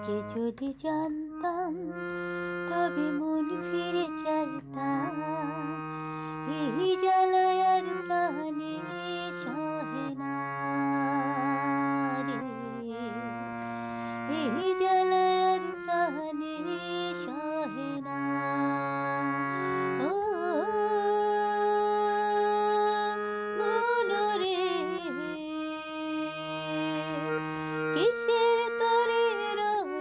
আগে যদি জানতাম তবে মন ফিরে চাইতাম। এই জ্বালায় আর প্রাণে সহে না রে, এই জ্বালায় আর প্রাণে সহে না। ও মন রে, কিসের তরে রয়ে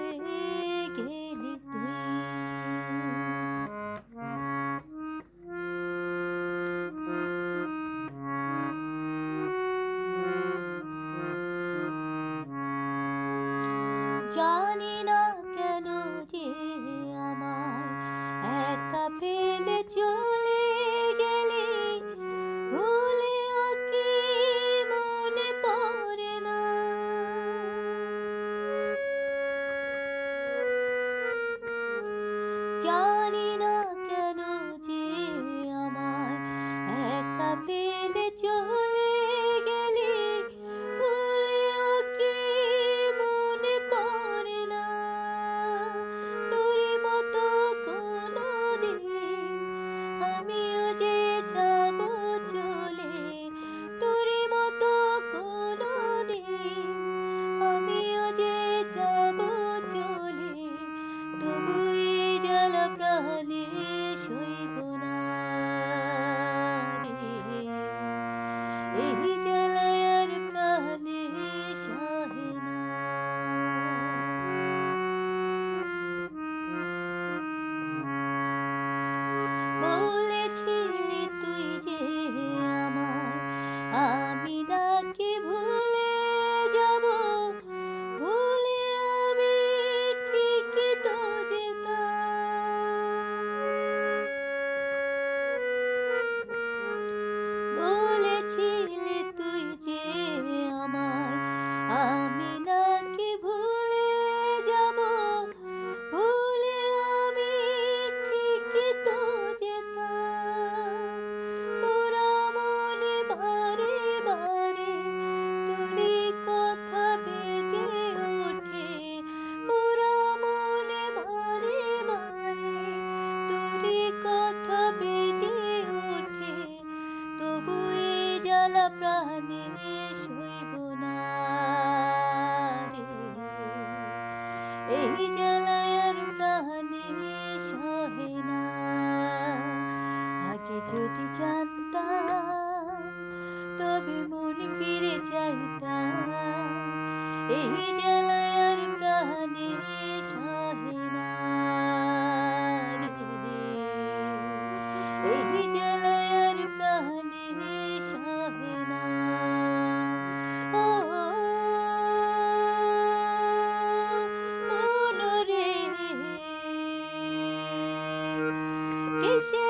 গেলি তুই? জানি না কেন যে আমায় একা ফেলে চলে গেলি, ভুলেও কি মনে পড়ে না? জানি না কেন যে আমায় একা ফেলে চলে গেলি, ভুলেও কি মনে পড়ে না? তোরই মতো কোনোদিন আমিও যে যাব চলে, তোরই মতো কোনোদিন আমিও যে যাব চলে, তবু এই জ্বালা প্রাণে সইব না রে, এই জ্বালায় আর প্রাণে সহে না। বলেছিলি তুই যে আমায় আমি নাকি ভুলে যাব, ভুলে আমি ঠিকই তো যেতাম। বলেছিলি তুই যে আমায় আমি নাকি ভুলে যাব, ভুলে আমি ঠিকই তো যেতাম। পোড়া মনে বারে বারে তোরই কথা বেজে ওঠে, পোড়া মনে বারে বারে তোরই কথা বেজে ওঠে, তবু এই জ্বালা প্রাণে সইব না রে, এই জ্বালায় আর প্রাণে সহে না। আগে যদি জানতাম তবে মন ফিরে চাইতাম। এই জ্বালায় আর প্রাণে সহে না রে, এই জ্বালায় আর প্রাণে সহে না। ও মন রে, কিসে